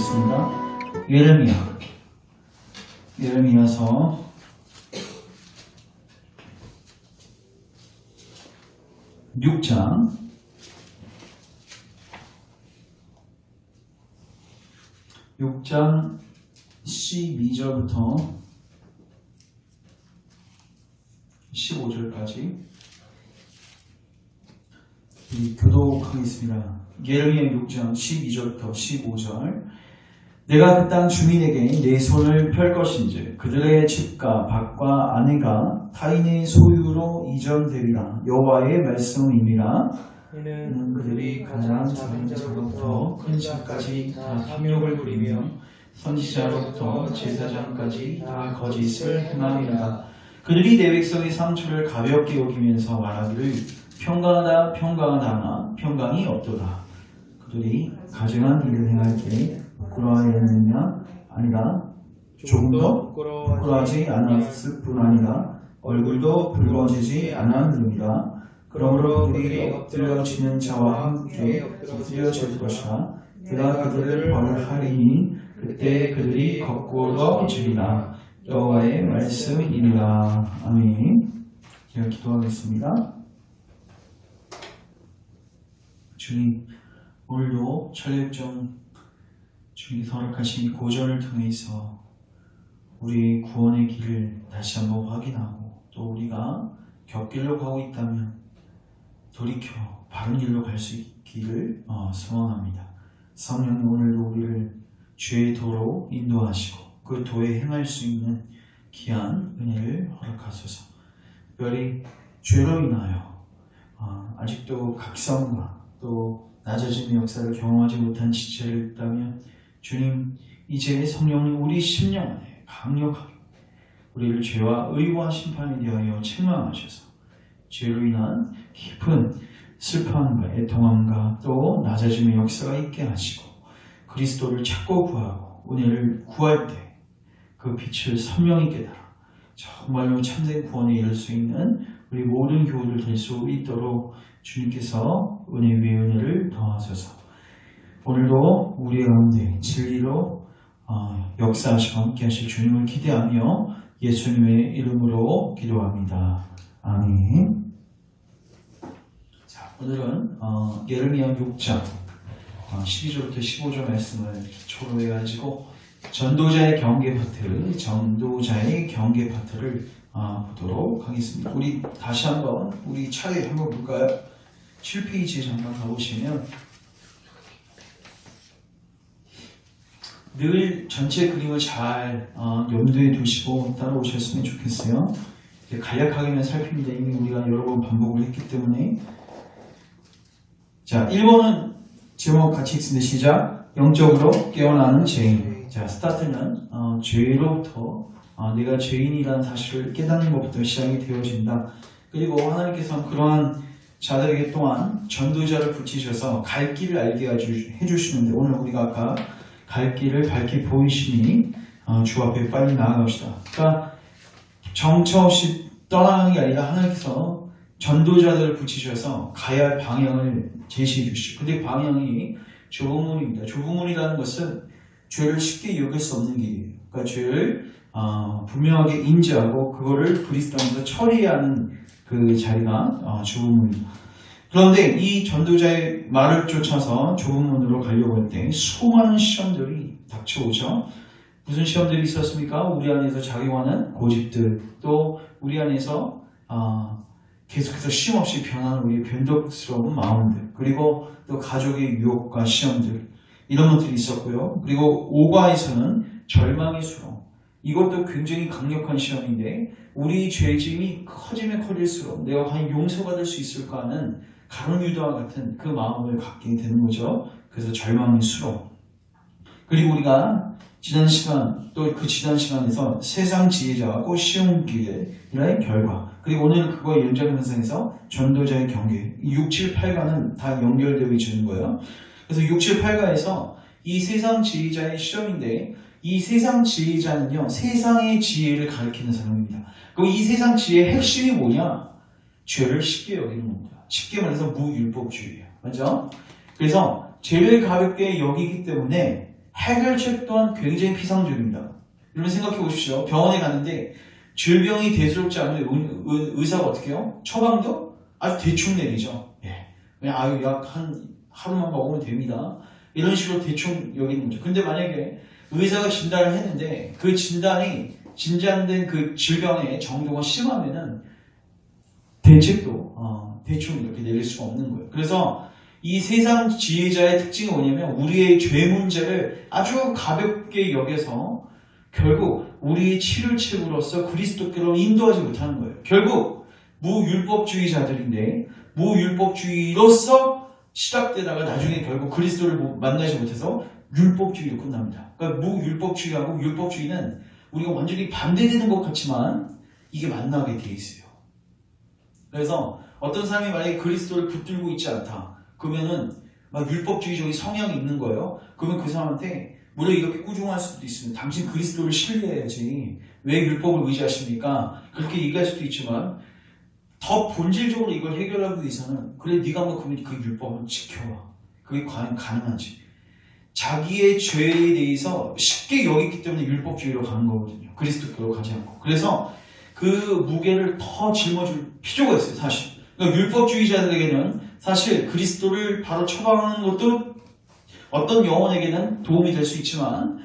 하겠습니다. 예레미야서 6장 12절부터 15절까지 교독하겠습니다. 예레미야 6장 12절부터 15절. 내가 그 땅 주민에게 내 손을 펼 것인지 그들의 집과 밭과 아내가 타인의 소유로 이전되리라. 여호와의 말씀임이라. 이는 그들이 가장 작은 자로부터 큰 자까지 다 탐욕을 부리며 선지자로부터 제사장까지 다 거짓을 행함이라. 그들이 내 백성의 상처를 가볍게 여기면서 말하기를 평강하다 평강하다나 평강이 없도다. 그들이 가증한 일을 행할 때 부끄러워하였느냐? 아니라 조금 더 부끄러워하지 않았을 뿐 아니라 얼굴도 붉어지지 않았느니라. 그러므로 그들이 엎드려지는 자와 함께 엎드려질 것이라. 내가 그들을 벌하리니 그때 그들이 거꾸러지리라. 여호와의 말씀이니라. 아멘. 제가 기도하겠습니다. 주님, 오늘도 철렵정 주님이 허락하신 고전을 통해서 우리의 구원의 길을 다시 한번 확인하고 또 우리가 곁길로 가고 있다면 돌이켜 바른 길로 갈 수 있기를 소원합니다. 성령님, 오늘도 우리를 주의 도로 인도하시고 그 도에 행할 수 있는 귀한 은혜를 허락하소서. 특별히 죄로 인하여 아직도 각성과 또 낮아짐의 역사를 경험하지 못한 지체를 있다면 주님, 이제 성령님 우리 심령 안에 강력하게 우리를 죄와 의와 심판에 대하여 책망하셔서 죄로 인한 깊은 슬픔과 애통함과 또 낮아짐의 역사가 있게 하시고 그리스도를 찾고 구하고 은혜를 구할 때 그 빛을 선명히 깨달아 정말로 참된 구원에 이를 수 있는 우리 모든 교우들 될 수 있도록 주님께서 은혜 위에 은혜를 더하소서. 오늘도 우리 가운데 진리로 역사하시고 함께 하실 주님을 기대하며 예수님의 이름으로 기도합니다. 아멘. 자, 오늘은 예레미야 6장 12절부터 15절 말씀을 기초로 해가지고 전도자의 경계 파트를 보도록 하겠습니다. 우리 다시 한번 우리 차례 한번 볼까요? 7페이지에 잠깐 가보시면 늘 전체 그림을 잘 염두에 두시고 따라오셨으면 좋겠어요. 간략하게만 살핍니다. 이미 우리가 여러 번 반복을 했기 때문에. 자, 1번은 제목 같이 읽습니다. 시작. 영적으로 깨어나는 죄인. 자, 스타트는 죄로부터 내가 죄인이라는 사실을 깨닫는 것부터 시작이 되어진다. 그리고 하나님께서는 그러한 자들에게 또한 전도자를 붙이셔서 갈 길을 알게 해주시는데 오늘 우리가 아까 갈 길을 밝히 보이시니 주 앞에 빨리 나아갑시다. 그러니까 정처 없이 떠나가는 게 아니라 하나님께서 전도자들을 붙이셔서 가야 할 방향을 제시해 주시고 근데 방향이 좁은 문입니다. 좁은 문이라는 것은 죄를 쉽게 여길 수 없는 길이에요. 그러니까 죄를 분명하게 인지하고 그거를 그리스도 안에서 처리해야 하는 그 자리가 좁은 문입니다. 그런데 이 전도자의 말을 쫓아서 좁은 문으로 가려고 할 때 수많은 시험들이 닥쳐오죠. 무슨 시험들이 있었습니까? 우리 안에서 작용하는 고집들, 또 우리 안에서 계속해서 쉼없이 변하는 우리의 변덕스러운 마음들, 그리고 또 가족의 유혹과 시험들, 이런 것들이 있었고요. 그리고 오가에서는 절망의 수렁, 이것도 굉장히 강력한 시험인데 우리 죄짐이 커지면 커질수록 내가 과연 용서받을 수 있을까 하는 가룟유다와 같은 그 마음을 갖게 되는 거죠. 그래서 절망의 수렁. 그리고 우리가 지난 시간 또 그 지난 시간에서 세상 지혜자하고 쉬운 길의 결과, 그리고 오늘 그거 연장선상에서 전도자의 경계, 6, 7, 8가는 다 연결되어 있는 거예요. 그래서 6, 7, 8가에서 이 세상 지혜자의 시험인데 이 세상 지혜자는요, 세상의 지혜를 가리키는 사람입니다. 그리고 이 세상 지혜의 핵심이 뭐냐? 죄를 쉽게 여기는 겁니다. 쉽게 말해서 무율법주의예요. 맞죠? 그래서 죄를 가볍게 여기기 때문에 해결책 또한 굉장히 피상적입니다. 여러분 생각해 보십시오. 병원에 갔는데 질병이 대수롭지 않으면 의사가 어떻게 해요? 처방도 아주 대충 내리죠. 예. 그냥 약 하루만 먹으면 됩니다. 이런 식으로 대충 여기는 거죠. 근데 만약에 의사가 진단을 했는데 그 진단이 진단된 그 질병의 정도가 심하면은 대책도 대충 이렇게 내릴 수가 없는 거예요. 그래서 이 세상 지혜자의 특징이 뭐냐면 우리의 죄 문제를 아주 가볍게 여겨서 결국 우리의 치료책으로서 그리스도께로 인도하지 못하는 거예요. 결국 무율법주의자들인데 무율법주의로서 시작되다가 나중에 결국 그리스도를 만나지 못해서 율법주의로 끝납니다. 그러니까 무율법주의하고 율법주의는 우리가 완전히 반대되는 것 같지만 이게 만나게 돼 있어요. 그래서 어떤 사람이 만약에 그리스도를 붙들고 있지 않다. 그러면은 막 율법주의적인 성향이 있는 거예요. 그러면 그 사람한테 물론 이렇게 꾸중할 수도 있습니다. 당신 그리스도를 신뢰해야지. 왜 율법을 의지하십니까? 그렇게 얘기할 수도 있지만 더 본질적으로 이걸 해결하기 위해서는 그래 네가 뭐 그러면 그 율법을 지켜봐. 그게 과연 가능한지. 자기의 죄에 대해서 쉽게 여겼기 때문에 율법주의로 가는 거거든요. 그리스도께로 가지 않고. 그래서 그 무게를 더 짊어줄 필요가 있어요. 사실. 그러니까 율법주의자들에게는 사실 그리스도를 바로 처방하는 것도 어떤 영혼에게는 도움이 될 수 있지만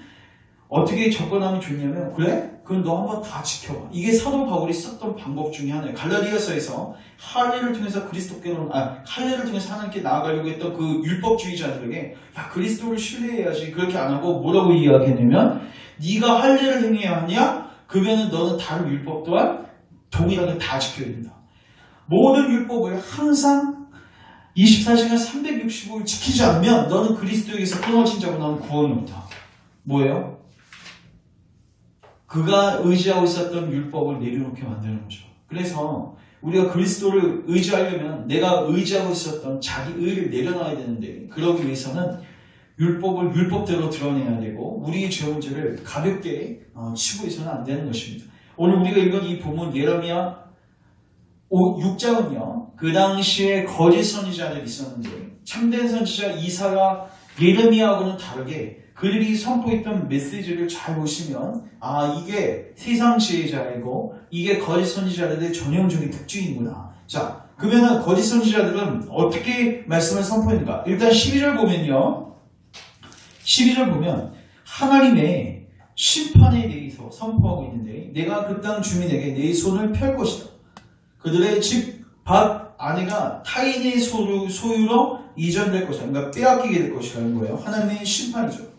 어떻게 접근하면 좋냐면 그래? 그럼 너 한번 다 지켜봐. 이게 사도 바울이 썼던 방법 중에 하나예요. 갈라디아서에서 할례를 통해서 할례를 통해서 하나님께 나아가려고 했던 그 율법주의자들에게 야 그리스도를 신뢰해야지 그렇게 안 하고 뭐라고 이야기했냐면 네가 할례를 행해야 하냐? 그러면 너는 다른 율법 또한 동일하게 다 지켜야 된다. 모든 율법을 항상 24시간 365일 지키지 않으면 너는 그리스도에게서 끊어진 자고 너는 구원이 없다. 뭐예요? 그가 의지하고 있었던 율법을 내려놓게 만드는 거죠. 그래서 우리가 그리스도를 의지하려면 내가 의지하고 있었던 자기 의를 내려놔야 되는데 그러기 위해서는 율법을 율법대로 드러내야 되고 우리의 죄 문제를 가볍게 치고 있어서는 안 되는 것입니다. 오늘 우리가 읽은 이 본문 예레미야 6장은요. 그 당시에 거짓 선지자들이 있었는데 참된 선지자 이사야 예레미야하고는 다르게 그들이 선포했던 메시지를 잘 보시면 이게 세상 지혜자이고 이게 거짓 선지자들의 전형적인 특징이구나. 자, 그러면은 거짓 선지자들은 어떻게 말씀을 선포했는가? 일단 12절 보면요. 12절 보면 하나님의 심판에 대해서 선포하고 있는데 내가 그 땅 주민에게 내 손을 펼 것이다. 그들의 집, 밭, 아내가 타인의 소유로 이전될 것이다. 그러니까 빼앗기게 될 것이라는 거예요. 하나님의 심판이죠.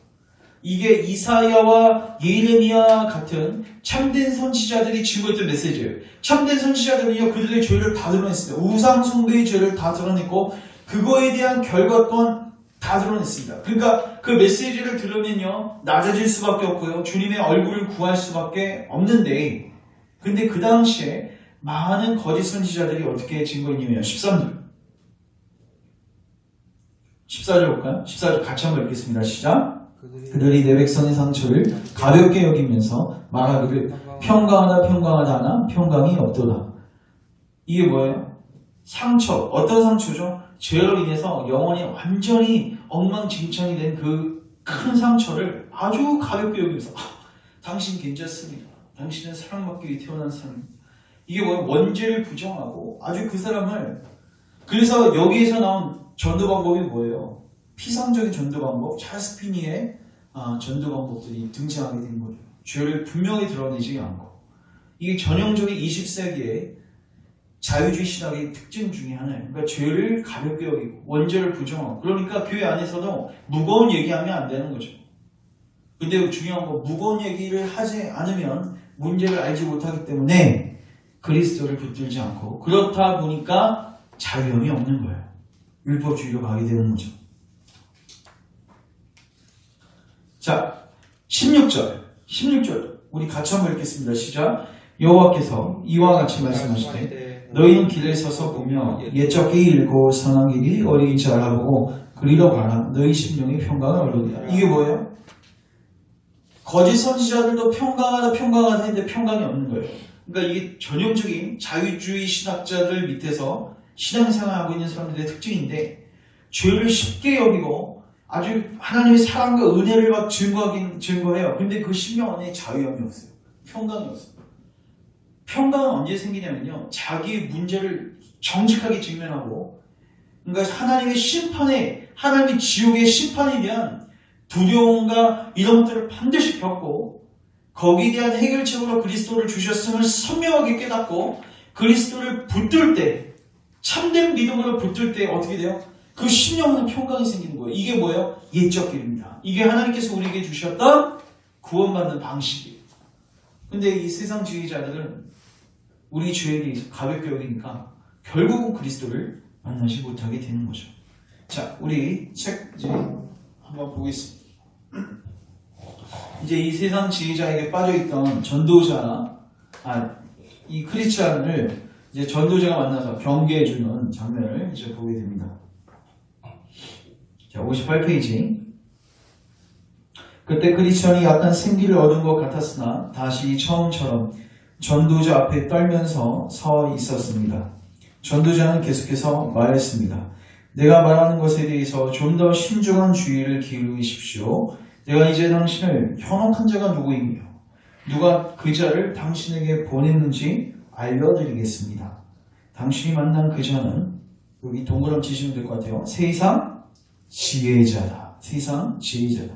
이게 이사야와 예레미야 같은 참된 선지자들이 증거했던 메시지예요. 참된 선지자들은요 그들의 죄를 다 드러냈습니다. 우상 숭배의 죄를 다 드러냈고 그거에 대한 결과 또한 다 드러냈습니다. 그러니까 그 메시지를 들으면요 낮아질 수밖에 없고요 주님의 얼굴을 구할 수밖에 없는데 근데 그 당시에 많은 거짓 선지자들이 어떻게 증거했냐면 13절 14절 볼까요? 14절 같이 한번 읽겠습니다. 시작. 그들이 내 백성의 상처를 가볍게 여기면서 말하기를 평강하다 하나 평강이 없도다. 이게 뭐예요? 상처. 어떤 상처죠? 죄로 인해서 영혼이 완전히 엉망진창이 된 그 큰 상처를 아주 가볍게 여기면서 당신 괜찮습니다. 당신은 사랑받기 위해 태어난 사람입니다. 이게 뭐예요? 원죄를 부정하고 아주 그 사람을 그래서 여기에서 나온 전도 방법이 뭐예요? 피상적인 전도 방법, 찰스 피니의 전도 방법들이 등장하게 된 거죠. 죄를 분명히 드러내지 않고 이게 전형적인 20세기의 자유주의 신학의 특징 중에 하나예요. 그러니까 죄를 가볍게 여기고 원죄를 부정하고 그러니까 교회 안에서도 무거운 얘기하면 안 되는 거죠. 근데 중요한 건 무거운 얘기를 하지 않으면 문제를 알지 못하기 때문에 그리스도를 붙들지 않고 그렇다 보니까 자유함이 없는 거예요. 율법주의로 가게 되는 거죠. 자, 16절 우리 같이 한번 읽겠습니다. 시작. 여호와께서 이와 같이 말씀하시되 너희는 길에 서서 보며 옛적 길이 일고 선한 길이 어디인지 알아보고 그리로 가라. 너희 심령의 평강을 얻으리라. 이게 뭐예요? 거짓 선지자들도 평강하다 했는데 평강이 없는 거예요. 그러니까 이게 전형적인 자유주의 신학자들 밑에서 신앙생활하고 있는 사람들의 특징인데 죄를 쉽게 여기고 아주 하나님의 사랑과 은혜를 막 증거해요. 근데 그 심령 안에 자유함이 없어요. 평강이 없어요. 평강은 언제 생기냐면요. 자기의 문제를 정직하게 직면하고, 그러니까 하나님의 심판에, 하나님의 지옥의 심판에 대한 두려움과 이런 것들을 반드시 겪고, 거기에 대한 해결책으로 그리스도를 주셨음을 선명하게 깨닫고, 그리스도를 붙들 때, 참된 믿음으로 붙들 때 어떻게 돼요? 그 심령은 평강이 생기는 거예요. 이게 뭐예요? 예적 길입니다. 이게 하나님께서 우리에게 주셨던 구원받는 방식이에요. 근데 이 세상 지휘자들은 우리 죄에 대해서 가볍게 여기니까 결국은 그리스도를 만나지 못하게 되는 거죠. 자, 우리 책 이제 한번 보겠습니다. 이제 이 세상 지휘자에게 빠져있던 전도자나 이 크리스찬을 이제 전도자가 만나서 경계해주는 장면을 이제 보게 됩니다. 자, 58페이지. 그때 크리스찬이 약간 생기를 얻은 것 같았으나 다시 처음처럼 전도자 앞에 떨면서 서 있었습니다. 전도자는 계속해서 말했습니다. 내가 말하는 것에 대해서 좀 더 신중한 주의를 기울이십시오. 내가 이제 당신을 현혹한 자가 누구이며 누가 그 자를 당신에게 보냈는지 알려드리겠습니다. 당신이 만난 그 자는 여기 동그라미 치시면 될 것 같아요. 세상 지혜자다. 세상 지혜자다.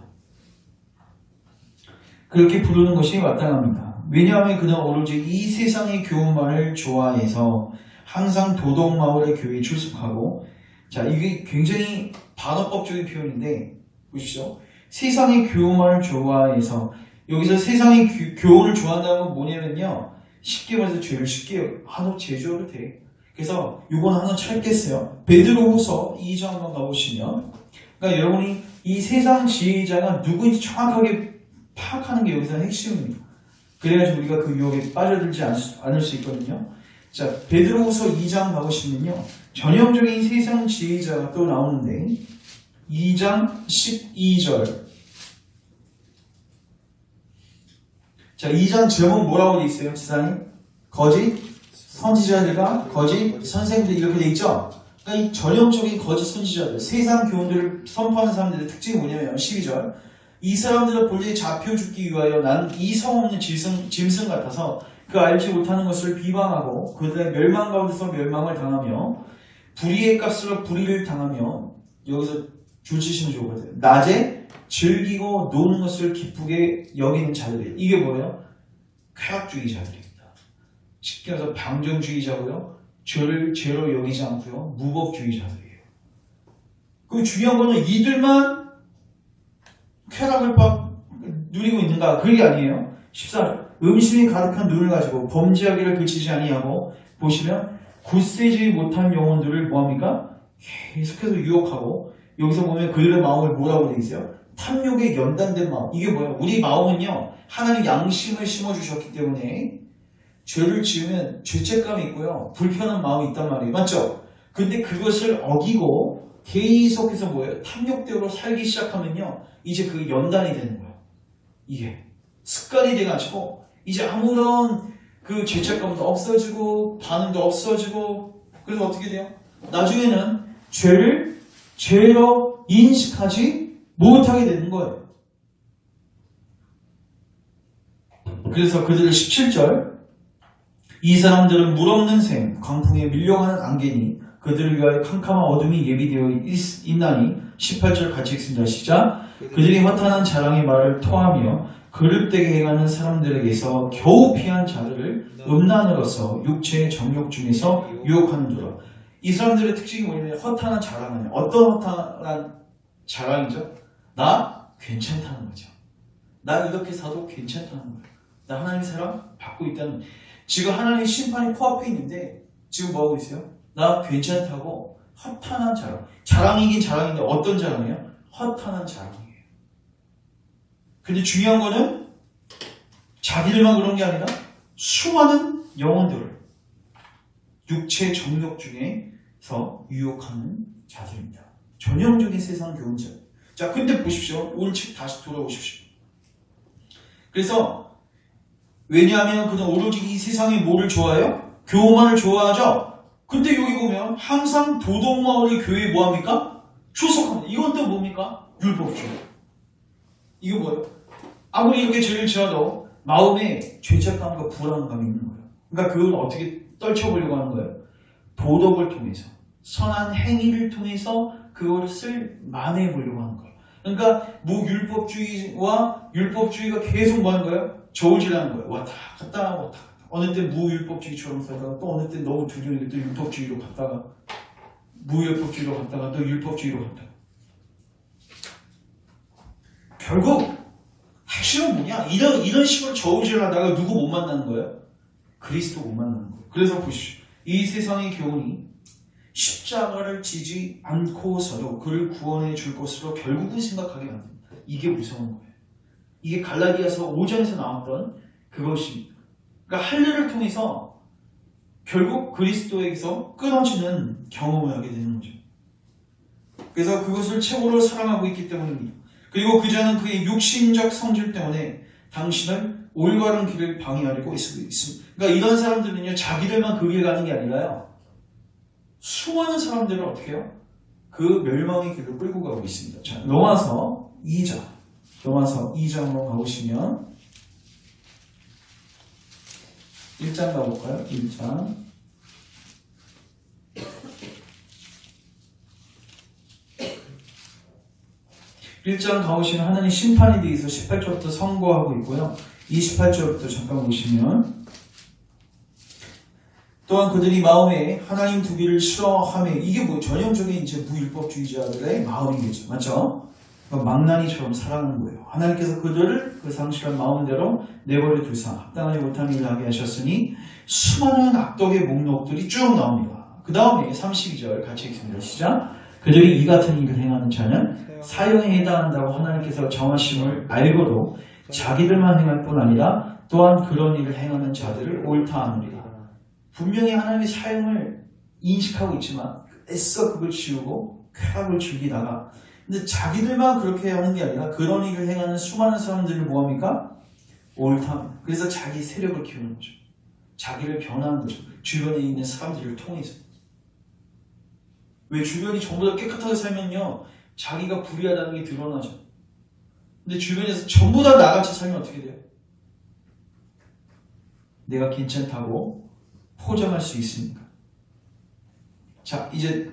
그렇게 부르는 것이 마땅합니다. 왜냐하면 그는 오로지 이 세상의 교훈만을 좋아해서 항상 도덕마을의 교회에 출석하고, 자, 이게 굉장히 반어법적인 표현인데 보십시오. 세상의 교훈만을 좋아해서, 여기서 세상의 교훈을 좋아한다는 건 뭐냐면요, 쉽게 말해서 죄를 쉽게 너 제조로 돼. 그래서 이건 하나 찾겠어요. 베드로후서 2장 한번 가보시면, 그러니까 여러분이 이 세상 지혜자가 누구인지 정확하게 파악하는 게 여기서 핵심입니다. 그래야지 우리가 그 유혹에 빠져들지 않을 수 있거든요. 자, 베드로후서 2장 가보시면요, 전형적인 세상 지혜자가 또 나오는데 2장 12절. 자, 2장 제목 뭐라고 돼 있어요, 지사님? 거짓 선지자들과 거짓 선생님들 이렇게 돼 있죠? 그러니까 이 전형적인 거짓 선지자들, 세상 교훈들을 선포하는 사람들의 특징이 뭐냐면 12절. 이 사람들을 본래 잡혀 죽기 위하여 난 이성 없는 짐승 같아서 그 알지 못하는 것을 비방하고 그들의 멸망 가운데서 멸망을 당하며 불의의 값으로 불의를 당하며, 여기서 줄치시면 좋을 것 같아요. 낮에 즐기고 노는 것을 기쁘게 여기는 자들이에요. 이게 뭐예요? 쾌락주의자들입니다. 쉽게 말해서 방정주의자고요. 죄를 죄로 여기지 않고요. 무법주의자들이에요. 그 중요한 거는 이들만 쾌락을 누리고 있는가? 그게 아니에요. 14절. 음심이 가득한 눈을 가지고 범죄하기를 그치지 아니하고, 보시면 굳세지 못한 영혼들을 뭐합니까? 계속해서 유혹하고, 여기서 보면 그들의 마음을 뭐라고 되어 있어요? 탐욕에 연단된 마음. 이게 뭐예요? 우리 마음은요, 하나님 양심을 심어주셨기 때문에 죄를 지으면 죄책감이 있고요, 불편한 마음이 있단 말이에요. 맞죠? 근데 그것을 어기고 계속해서 뭐예요? 탐욕대로 살기 시작하면요, 이제 그 연단이 되는 거예요. 이게 습관이 돼가지고 이제 아무런 그 죄책감도 없어지고 반응도 없어지고, 그래서 어떻게 돼요? 나중에는 죄를 죄로 인식하지 못하게 되는 거예요. 그래서 그들을 17절, 이 사람들은 물 없는 샘, 광풍에 밀려가는 안개니 그들을 위하여 캄캄한 어둠이 예비되어 있나니, 18절 같이 읽습니다. 시작. 그들이 허탄한 자랑의 말을 토하며 그릇되게 행하는 사람들에게서 겨우 피한 자들을 음란으로서 육체의 정욕 중에서 유혹하는도다. 이 사람들의 특징이 뭐냐면 허탄한 자랑은, 어떤 허탄한 자랑이죠? 나 괜찮다는 거죠. 나 이렇게 사도 괜찮다는 거예요. 나 하나님의 사랑 받고 있다는, 지금 하나님의 심판이 코앞에 있는데 지금 뭐하고 있어요? 나 괜찮다고 허탄한 자랑. 자랑이긴 자랑인데 어떤 자랑이에요? 허탄한 자랑이에요. 근데 중요한 거는 자기들만 그런 게 아니라 수많은 영혼들을 육체 정욕 중에서 유혹하는 자들입니다. 전형적인 세상 교훈자. 자, 근데 보십시오. 오늘 책 다시 돌아오십시오. 그래서 왜냐하면 그는 오로지 이 세상의 뭐를 좋아해요? 교만을 좋아하죠? 근데 여기 보면 항상 도덕마을의 교회에 뭐합니까? 출석합니다. 이건 또 뭡니까? 율법주의. 이거 뭐예요? 아무리 이렇게 죄를 지어도 마음에 죄책감과 불안감이 있는 거예요. 그러니까 그걸 어떻게 떨쳐보려고 하는 거예요? 도덕을 통해서, 선한 행위를 통해서 그것을 만회해보려고 하는 거예요. 그러니까 무율법주의와 율법주의가 계속 뭐 하는 거예요? 저울질하는 거예요. 왔다 갔다 왔다 갔다. 어느 때 무율법주의처럼 살다가 또 어느 때 너무 두려우니까 또 율법주의로 갔다가 무율법주의로 갔다가 또 율법주의로 갔다가. 결국 핵심은 뭐냐? 이런 식으로 저울질하다가 누구 못 만나는 거예요? 그리스도 못 만나는 거예요. 그래서 보시죠. 이 세상의 교훈이 십자가를 지지 않고서도 그를 구원해 줄 것으로 결국은 생각하게 만듭니다. 이게 무서운 거예요. 이게 갈라디아서 5장에서 나왔던 그것입니다. 그러니까 할례를 통해서 결국 그리스도에게서 끊어지는 경험을 하게 되는 거죠. 그래서 그것을 최고로 사랑하고 있기 때문입니다. 그리고 그자는 그의 육신적 성질 때문에 당신을 올바른 길을 방해하려고 있습니다. 그러니까 이런 사람들은요, 자기들만 그 길 가는 게 아니라요, 수많은 사람들을 어떻게 해요? 그 멸망의 길로 끌고 가고 있습니다. 자, 로마서 2장. 로마서 2장으로 가보시면 1장 가볼까요? 1장. 1장 가보시면 하나님 심판에 대해서 18절부터 선고하고 있고요. 28절부터 잠깐 보시면 또한 그들이 마음에 하나님 두기를 싫어하며 이게 뭐 전형적인 이제 무율법주의자들의 마음이겠죠. 맞죠? 망나니처럼 살아가는 거예요. 하나님께서 그들을 그 상실한 마음대로 내버려 두사 합당하지 못한 일을 하게 하셨으니 수많은 악덕의 목록들이 쭉 나옵니다. 그 다음에 32절 같이 읽습니다. 시작. 그들이 이 같은 일을 행하는 자는 사형에 해당한다고 하나님께서 정하심을 알고도 자기들만 행할 뿐 아니라 또한 그런 일을 행하는 자들을 옳다 하느니라. 분명히 하나님의 사형을 인식하고 있지만 애써 그걸 지우고 쾌락을 즐기다가 근데 자기들만 그렇게 하는 게 아니라 그런 일을 행하는 수많은 사람들을 뭐합니까? 옳다. 그래서 자기 세력을 키우는 거죠. 자기를 변화하는 거죠. 주변에 있는 사람들을 통해서. 왜 주변이 전부 다 깨끗하게 살면요, 자기가 불의하다는 게 드러나죠. 근데 주변에서 전부 다 나같이 살면 어떻게 돼요? 내가 괜찮다고 포장할 수 있습니까? 자, 이제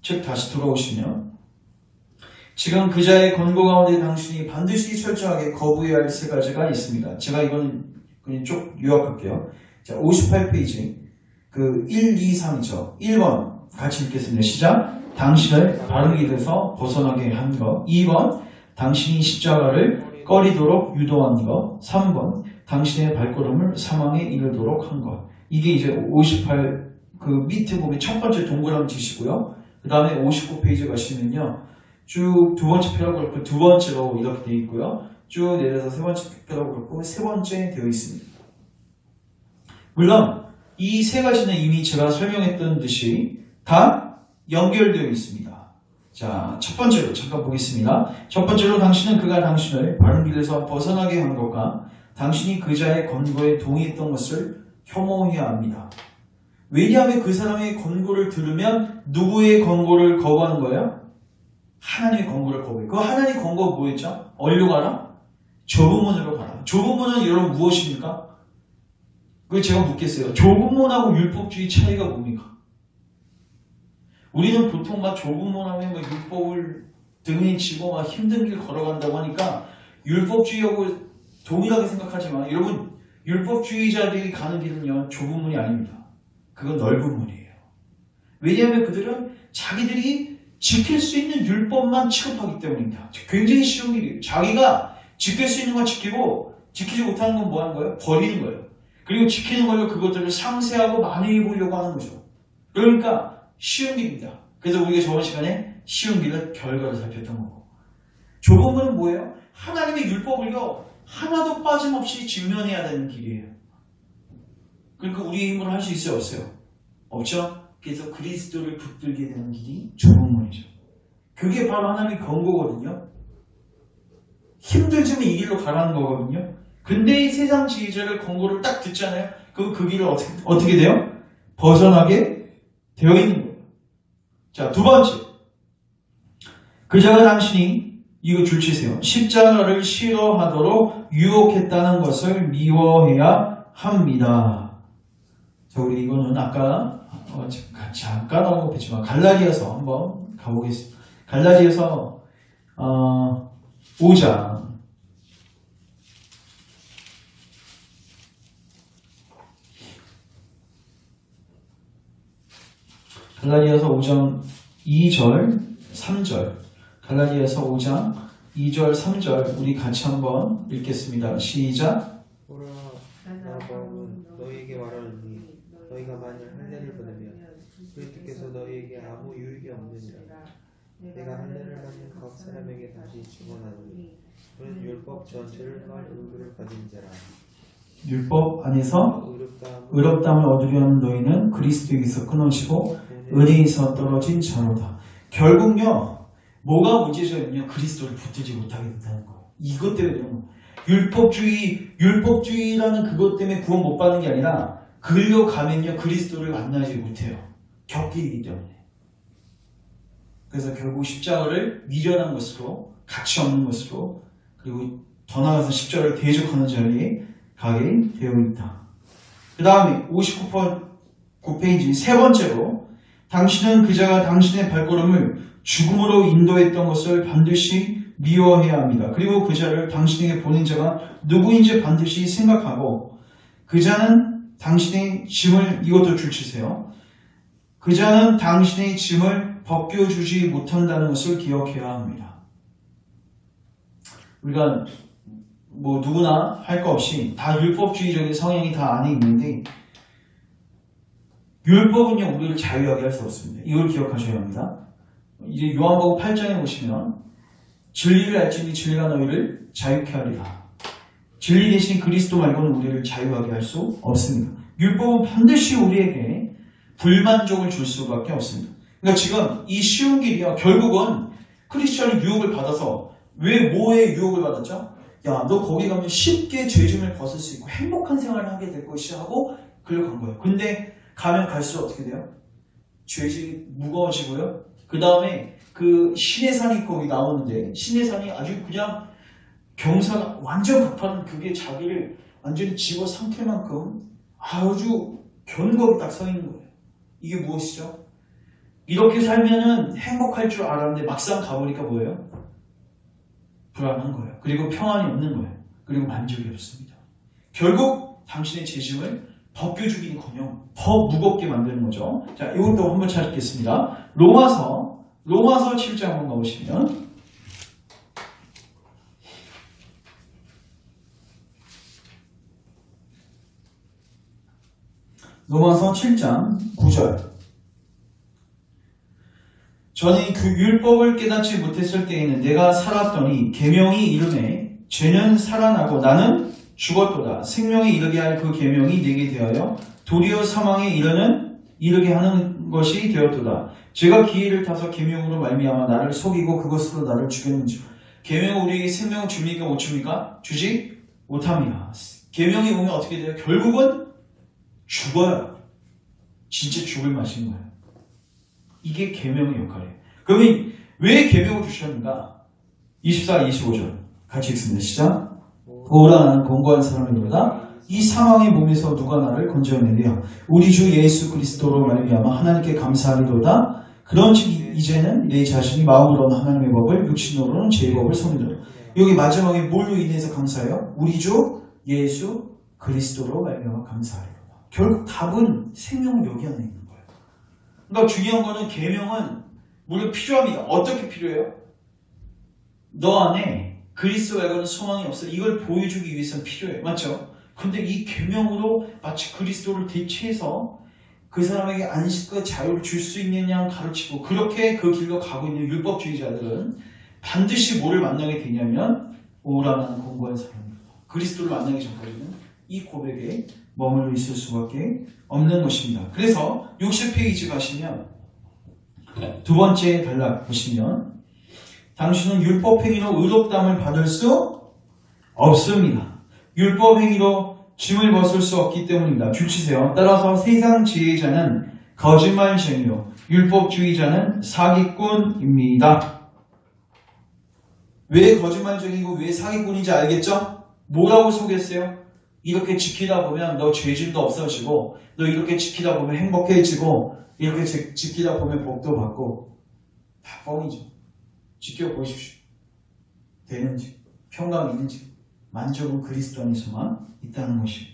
책 다시 돌아오시면 지금 그자의 권고 가운데 당신이 반드시 철저하게 거부해야 할 세 가지가 있습니다. 제가 이거는 그냥 쭉 요약할게요. 자, 58페이지 그 1, 2, 3이죠. 1번 같이 읽겠습니다. 시작. 당신을 바른 길에서 벗어나게 한 것. 2번 당신이 십자가를 꺼리도록 유도한 것. 3번 당신의 발걸음을 사망에 이르도록 한 것. 이게 이제 58 그 밑에 보면 첫 번째 동그라미 치시고요. 그 다음에 59페이지 가시면요, 쭉 두 번째 패러그래프 두 번째로 이렇게 되어 있고요. 쭉 내려서 세 번째 패러그래프 세 번째 되어 있습니다. 물론 이 세 가지는 이미 제가 설명했던 듯이 다 연결되어 있습니다. 자, 첫 번째로 잠깐 보겠습니다. 첫 번째로 당신은 그가 당신을 바른 길에서 벗어나게 한 것과 당신이 그자의 권고에 동의했던 것을 혐오해야 합니다. 왜냐하면 그 사람의 권고를 들으면 누구의 권고를 거부하는 거예요? 하나님의 권고를 거부해요. 그 하나님의 권고가 뭐였죠? 어디로 가라? 좁은 문으로 가라. 좁은 문은 여러분 무엇입니까? 그걸 제가 묻겠어요. 좁은 문하고 율법주의 차이가 뭡니까? 우리는 보통 막 좁은 문 하면 막 율법을 등에 지고 막 힘든 길 걸어간다고 하니까 율법주의하고 동일하게 생각하지만 여러분, 율법주의자들이 가는 길은요, 좁은 문이 아닙니다. 그건 넓은 문이에요. 왜냐하면 그들은 자기들이 지킬 수 있는 율법만 취급하기 때문입니다. 굉장히 쉬운 일이에요. 자기가 지킬 수 있는 건 지키고 지키지 못하는 건 뭐 하는 거예요? 버리는 거예요. 그리고 지키는 걸로 그것들을 상세하고 많이 해보려고 하는 거죠. 그러니까 쉬운 길입니다. 그래서 우리가 저번 시간에 쉬운 길을 결과를 살폈던 거고, 좁은 문은 뭐예요? 하나님의 율법을요, 하나도 빠짐없이 직면해야 되는 길이에요. 그러니까 우리의 힘으로 할 수 있어요, 없어요? 없죠? 그래서 그리스도를 붙들게 되는 길이 좁은 문이죠. 그게 바로 하나님의 권고거든요. 힘들지만 이 길로 가라는 거거든요. 근데 이 세상 지혜자를 권고를 딱 듣잖아요. 그 길을 어떻게 돼요? 벗어나게 되어 있는 거예요. 자, 두 번째. 그자가 당신이 이거 줄치세요. 십자가를 싫어하도록 유혹했다는 것을 미워해야 합니다. 자, 우리 이거는 아까 잠깐 언급했지만 갈라디아서 한번 가보겠습니다. 갈라디아서 5장 갈라디아서 5장 2절 3절 갈라디아서 5장 2절 3절 우리 같이 한번 읽겠습니다. 시작. 보라, 나 바울은 너희에게 말하노니 너희가 만일 할례를 받으면 그리스도께서 너희에게 아무 유익이 없느니라. 내가 할례를 받는 각 사람에게 다시 증언하노니 그는 율법 전체를 할 의무를 가진 자라. 율법 안에서 의롭다함을 얻으려는 너희는 그리스도에게서 끊어지고 은혜에서 떨어진 자로다. 결국요, 뭐가 문제점이냐? 그리스도를 붙들지 못하게 된다는 거예요. 이것 때문에 그런 거예요. 율법주의라는 그것 때문에 구원 못 받는 게 아니라 그리로 가면요 그리스도를 만나지 못해요. 격기이기 때문에. 그래서 결국 십자가를 미련한 것으로, 가치 없는 것으로, 그리고 더 나아가서 십자가를 대적하는 자리에 가게 되어 있다. 그 다음에 59페이지 세 번째로 당신은 그자가 당신의 발걸음을 죽음으로 인도했던 것을 반드시 미워해야 합니다. 그리고 그자를 당신에게 보낸 자가 누구인지 반드시 생각하고 그자는 당신의 짐을 이것도 줄치세요. 그자는 당신의 짐을 벗겨주지 못한다는 것을 기억해야 합니다. 우리가 뭐 누구나 할 거 없이 다 율법주의적인 성향이 다 안에 있는데 율법은요 우리를 자유하게 할 수 없습니다. 이걸 기억하셔야 합니다. 이제 요한복음 8장에 보시면 진리를 알지니 진리가 너희를 자유케 하리라. 진리 대신 그리스도 말고는 우리를 자유하게 할 수 없습니다. 율법은 반드시 우리에게 불만족을 줄 수밖에 없습니다. 그러니까 지금 이 쉬운 길이요 결국은 크리스천이 유혹을 받아서 왜 뭐에 유혹을 받았죠? 야, 너 거기 가면 쉽게 죄짐을 벗을 수 있고 행복한 생활을 하게 될 것이야 하고 글로 간 거예요. 근데 가면 갈수록 어떻게 돼요? 죄짐이 무거워지고요. 그 다음에 그 신의 산이 거기 나오는데 신의 산이 아주 그냥 경사가 완전 가파른 그게 자기를 완전히 집어삼킬 만큼 아주 견고하게 딱 서 있는 거예요. 이게 무엇이죠? 이렇게 살면은 행복할 줄 알았는데 막상 가보니까 뭐예요? 불안한 거예요. 그리고 평안이 없는 거예요. 그리고 만족이 없습니다. 결국 당신의 죄짐을 벗겨주기는커녕 더 무겁게 만드는 거죠. 자, 이것도 한번 찾겠습니다. 로마서 7장 한번 가보시면 로마서 7장 9절 저는 그 율법을 깨닫지 못했을 때에는 내가 살았더니 계명이 이르매 죄는 살아나고 나는 죽었도다. 생명에 이르게 할 그 계명이 내게 되하여 도리어 사망에 이르게 하는 것이 되었도다. 제가 기회를 타서 계명으로 말미암아 나를 속이고 그것으로 나를 죽였는지. 계명은 우리에게 생명을 줍니까 못 줍니까? 주지 못합니다. 계명이 오면 어떻게 돼요? 결국은 죽어요. 진짜 죽을 맛인 거예요. 이게 계명의 역할이에요. 그러면 왜 계명을 주셨는가? 24, 25절 같이 읽습니다. 시작. 오라 나는 공고한 사람이로다. 이 사망의 몸에서 누가 나를 건져내랴. 우리 주 예수 그리스도로 말미암아 하나님께 감사하리로다. 그런즉 이제는 내 자신이 마음으로는 하나님의 법을 육신으로는 제 법을 섬기노라. 여기 마지막에 뭘로 인해서 감사해요? 우리 주 예수 그리스도로 말미암아 감사하리로다. 결국 답은 생명은 여기 안에 있는 거예요. 그러니까 중요한 거는 계명은 물론 필요합니다. 어떻게 필요해요? 너 안에 그리스도 말고는 소망이 없어. 이걸 보여주기 위해서는 필요해요. 맞죠? 근데 이 계명으로 마치 그리스도를 대체해서 그 사람에게 안식과 자유를 줄 수 있느냐 가르치고 그렇게 그 길로 가고 있는 율법주의자들은 반드시 뭐를 만나게 되냐면 오라는 공고한 사람입니다. 그리스도를 만나기 전까지는 이 고백에 머물러 있을 수밖에 없는 것입니다. 그래서 60페이지 가시면 두 번째 단락 보시면 당신은 율법 행위로 의롭다함을 받을 수 없습니다. 율법 행위로 짐을 벗을 수 없기 때문입니다. 줄치세요. 따라서 세상 지혜자는 거짓말쟁이요 율법주의자는 사기꾼입니다. 왜 거짓말쟁이고 왜 사기꾼인지 알겠죠? 뭐라고 속였어요? 이렇게 지키다 보면 너 죄짐도 없어지고 너 이렇게 지키다 보면 행복해지고 이렇게 지키다 보면 복도 받고 다 뻥이죠. 지켜보십시오. 되는지 평강이 있는지 만족은 그리스도 안에서만 있다는 것입니다.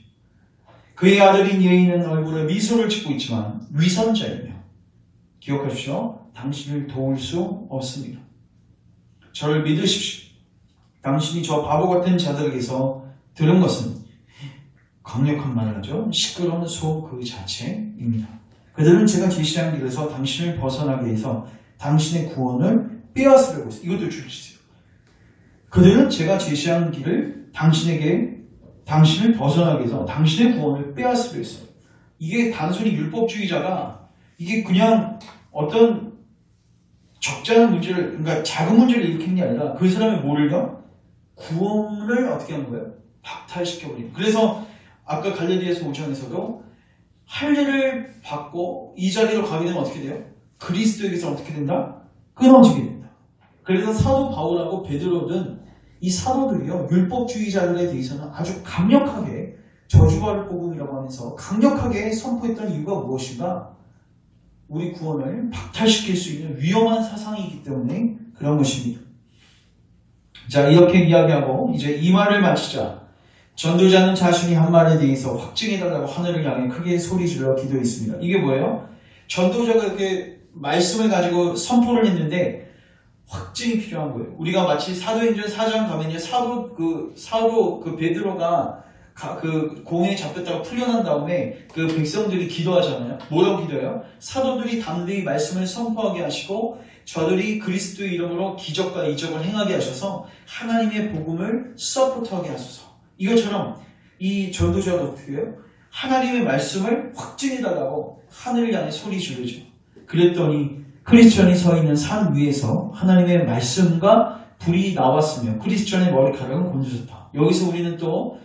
그의 아들인 예인은 얼굴에 미소를 짓고 있지만 위선자이며 기억하십시오. 당신을 도울 수 없습니다. 저를 믿으십시오. 당신이 저 바보 같은 자들에게서 들은 것은 강력한 말을 하죠. 시끄러운 소 그 자체입니다. 그들은 제가 제시한 길에서 당신을 벗어나게 해서 당신의 구원을 빼앗으려고 했어요. 이것도 주시세요. 그들은 제가 제시한 길을 당신을 벗어나게 해서 당신의 구원을 빼앗으려 했어요. 이게 단순히 율법주의자가 이게 그냥 어떤 적잖은 문제를, 그러니까 작은 문제를 일으킨 게 아니라 그 사람의 뭐를요? 구원을 어떻게 한 거예요? 박탈시켜버리는. 그래서 아까 갈릴리에서 5장에서도 할례를 받고 이 자리로 가게 되면 어떻게 돼요? 그리스도에게서 어떻게 된다? 끊어지게 된다. 그래서 사도 바울하고 베드로는 이 사도들이요, 율법주의자들에 대해서는 아주 강력하게 저주받을 복음이라고 하면서 강력하게 선포했던 이유가 무엇인가? 우리 구원을 박탈시킬 수 있는 위험한 사상이기 때문에 그런 것입니다. 자, 이렇게 이야기하고 이제 이 말을 마치자 전도자는 자신이 한 말에 대해서 확증해달라고 하늘을 향해 크게 소리질러 기도했습니다. 이게 뭐예요? 전도자가 이렇게 말씀을 가지고 선포를 했는데 확증이 필요한 거예요. 우리가 마치 사도행전 4장 가면요, 사도 베드로가 그 공에 잡혔다가 풀려난 다음에 그 백성들이 기도하잖아요. 뭐라고 기도해요? 사도들이 담대히 말씀을 선포하게 하시고 저들이 그리스도의 이름으로 기적과 이적을 행하게 하셔서 하나님의 복음을 서포트하게 하소서. 이것처럼 이 전도자도 어떻게 해요? 하나님의 말씀을 확증해달라고 하늘을 향해 소리 지르죠. 그랬더니 크리스천이 서 있는 산 위에서 하나님의 말씀과 불이 나왔으며 크리스천의 머리카락은 곤두섰다. 여기서 우리는 또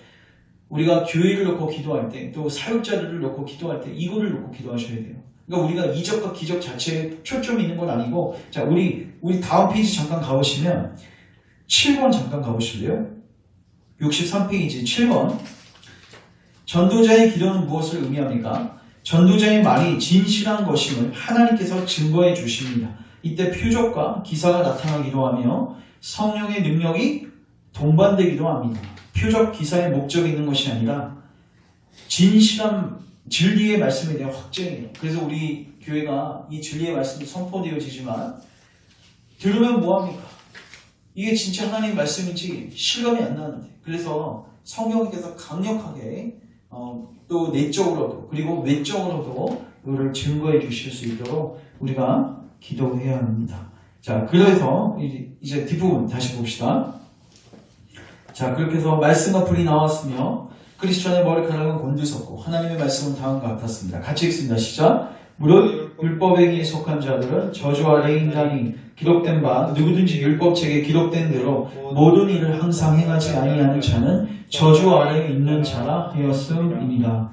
우리가 교회를 놓고 기도할 때, 또 사역자들을 놓고 기도할 때 이거를 놓고 기도하셔야 돼요. 그러니까 우리가 이적과 기적 자체에 초점이 있는 건 아니고, 자, 우리 다음 페이지 잠깐 가보시면 7번 잠깐 가보실래요? 63페이지 7번. 전도자의 기도는 무엇을 의미합니까? 전도자의 말이 진실한 것임을 하나님께서 증거해 주십니다. 이때 표적과 기사가 나타나기도 하며 성령의 능력이 동반되기도 합니다. 표적 기사의 목적이 있는 것이 아니라 진실한 진리의 말씀에 대한 확증이에요. 그래서 우리 교회가 이 진리의 말씀이 선포되어지지만 들으면 뭐합니까? 이게 진짜 하나님 말씀인지 실감이 안 나는데, 그래서 성령께서 강력하게 또 내적으로도 그리고 외적으로도 이거를 증거해 주실 수 있도록 우리가 기도해야 합니다. 자, 그래서 이제 뒷부분 다시 봅시다. 자, 그렇게 해서 말씀과 불이 나왔으며 크리스천의 머리카락은 곤두섰고 하나님의 말씀은 다음과 같았습니다. 같이 읽습니다. 시작. 무릇 율법행위에 속한 자들은 저주 아래에 있나니 기록된 바 누구든지 율법책에 기록된 대로 모든 일을 항상 행하지 아니하는 자는 저주 아래에 있는 자라 하였음이니라.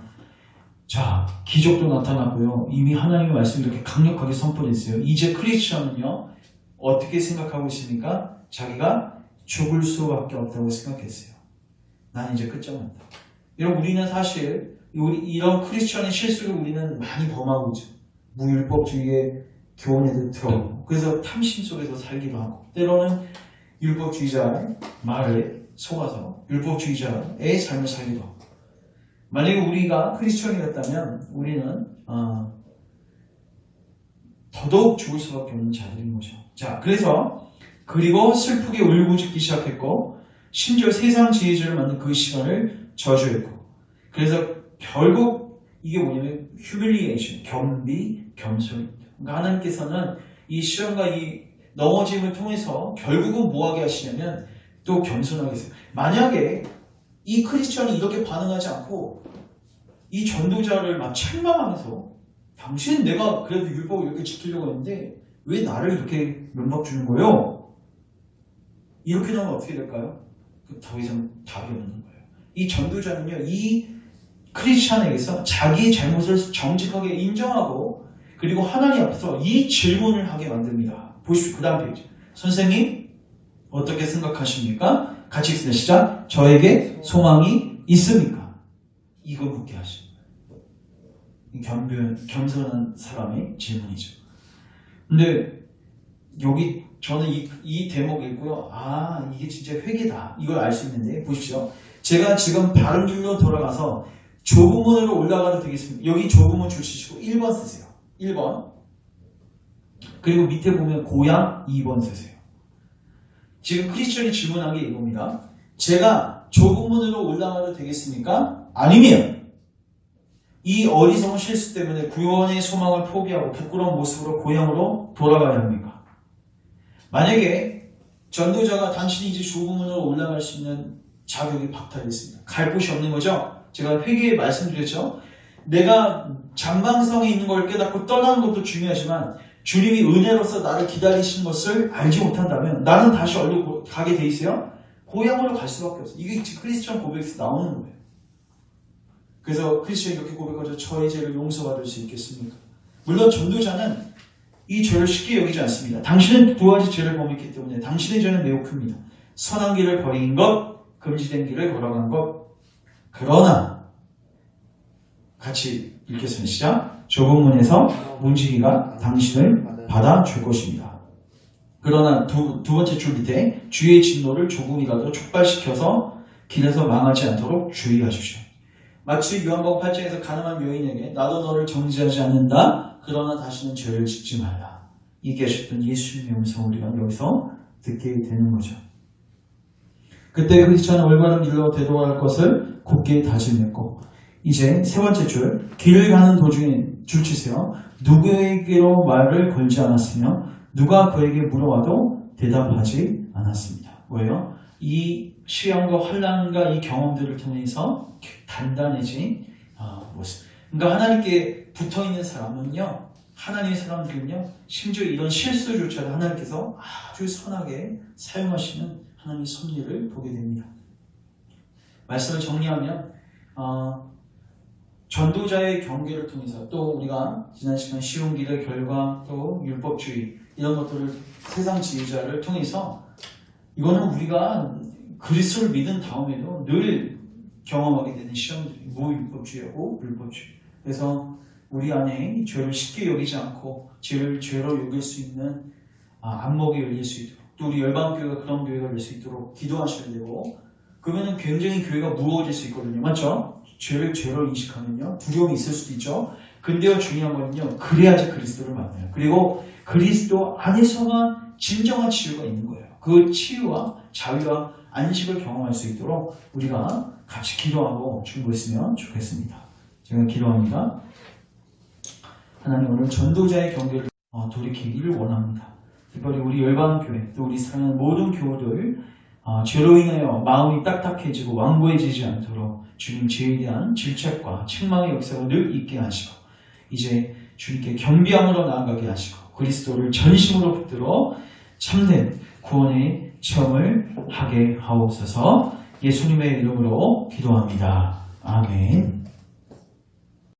자, 기적도 나타났고요. 이미 하나님의 말씀이 이렇게 강력하게 선포됐어요. 이제 크리스천은요, 어떻게 생각하고 있습니까? 자기가 죽을 수밖에 없다고 생각했어요. 난 이제 끝장난다. 여러분, 우리는 사실 이런 크리스천의 실수를 우리는 많이 범하고 있죠. 무율법주의의 교훈에도 들어오고, 그래서 탐심 속에서 살기도 하고, 때로는 율법주의자의 말에 속아서 율법주의자의 삶을 살기도 하고. 만약에 우리가 크리스천이었다면 우리는 더더욱 죽을 수밖에 없는 자들인 거죠. 자, 그리고 슬프게 울부짖기 시작했고, 심지어 세상 지혜주를 만든 그 시간을 저주했고, 그래서 결국 이게 뭐냐면 humiliation, 겸비, 겸손입니다. 그러니까 하나님께서는 이 시험과 이 넘어짐을 통해서 결국은 뭐하게 하시냐면 또 겸손하게 하세요. 만약에 이 크리스천이 이렇게 반응하지 않고 이 전도자를 막 책망하면서 당신은 내가 그래도 율법을 이렇게 지키려고 했는데 왜 나를 이렇게 면박 주는 거예요? 이렇게 되면 어떻게 될까요? 더 이상 답이 없는 거예요. 이 전도자는요, 이 크리스천에게서 자기의 잘못을 정직하게 인정하고 그리고 하나님 앞에서 이 질문을 하게 만듭니다. 보십시오. 그 다음 페이지. 선생님, 어떻게 생각하십니까? 같이 읽습니다. 시작. 저에게 소망이 있습니까? 이거 묻게 하시는 거예요. 겸손한 사람의 질문이죠. 근데 여기 저는 이 대목 읽고요. 아, 이게 진짜 회개다. 이걸 알 수 있는데 보십시오. 제가 지금 바른 길로 돌아가서 조부문으로 올라가도 되겠습니다. 여기 조부문 줄치시고 1번 쓰세요. 1번. 그리고 밑에 보면 고향 2번 쓰세요. 지금 크리스천이 질문한 게 이겁니다. 제가 조부문으로 올라가도 되겠습니까? 아니면 이 어리석은 실수 때문에 구원의 소망을 포기하고 부끄러운 모습으로 고향으로 돌아가야 합니까? 만약에 전도자가 당신이 이제 조부문으로 올라갈 수 있는 자격이 박탈됐습니다. 갈 곳이 없는 거죠? 제가 회개에 말씀드렸죠? 내가 장방성에 있는 걸 깨닫고 떠나는 것도 중요하지만 주님이 은혜로서 나를 기다리신 것을 알지 못한다면 나는 다시 어디로 가게 돼 있어요? 고향으로 갈 수밖에 없어요. 이게 크리스천 고백에서 나오는 거예요. 그래서 크리스천이 이렇게 고백하죠. 저의 죄를 용서받을 수 있겠습니까? 물론 전도자는 이 죄를 쉽게 여기지 않습니다. 당신은 두 가지 죄를 범했기 때문에 당신의 죄는 매우 큽니다. 선한 길을 버린 것, 금지된 길을 걸어간 것. 그러나 같이 읽겠습니다. 시작. 좁은 문에서 문지기가 당신을 받아줄 것입니다. 그러나 두 번째 줄 밑에 주의 진노를 조금이라도 촉발시켜서 길에서 망하지 않도록 주의하십시오. 마치 요한복음 8장에서 가늠한 여인에게 나도 너를 정죄하지 않는다. 그러나 다시는 죄를 짓지 말라. 얘기하셨던 예수님의 음성을 우리가 여기서 듣게 되는 거죠. 그때 크리스천은 올바른 길로 되돌아갈 것을 곧게 다짐했고 이제 세 번째 줄, 길을 가는 도중에 줄치세요. 누구에게로 말을 걸지 않았으며 누가 그에게 물어와도 대답하지 않았습니다. 뭐예요? 이 시험과 환난과 이 경험들을 통해서 단단해진 모습. 그러니까 하나님께 붙어있는 사람은요, 하나님의 사람들은요, 심지어 이런 실수조차도 하나님께서 아주 선하게 사용하시는 하나님의 섭리를 보게 됩니다. 말씀을 정리하면 전도자의 경계를 통해서 또 우리가 지난 시간 쉬운 길의 결과 또 율법주의 이런 것들을 세상 지휘자를 통해서 이거는 우리가 그리스도를 믿은 다음에도 늘 경험하게 되는 시험들이 무율법주의하고 율법주의. 그래서 우리 안에 죄를 쉽게 여기지 않고 죄를 죄로 여길 수 있는 안목이 열릴 수 있도록 또 우리 열방교회가 그런 교회가 될 수 있도록 기도하셔야 되고 그러면 굉장히 교회가 무거워질 수 있거든요. 맞죠? 죄를 죄로 인식하면요. 두려움이 있을 수도 있죠. 근데요 중요한 거는요. 그래야지 그리스도를 만나요. 그리고 그리스도 안에서만 진정한 치유가 있는 거예요. 그 치유와 자유와 안식을 경험할 수 있도록 우리가 같이 기도하고 충고했으면 좋겠습니다. 제가 기도합니다. 하나님 오늘 전도자의 경계를 돌이키기를 원합니다. 특별히 우리 열방교회 또 우리 사랑하는 모든 교우들 죄로 인하여 마음이 딱딱해지고 완고해지지 않도록 주님 죄에 대한 질책과 책망의 역사가 늘 있게 하시고 이제 주님께 겸비함으로 나아가게 하시고 그리스도를 전심으로 붙들어 참된 구원의 체험을 하게 하옵소서. 예수님의 이름으로 기도합니다. 아멘.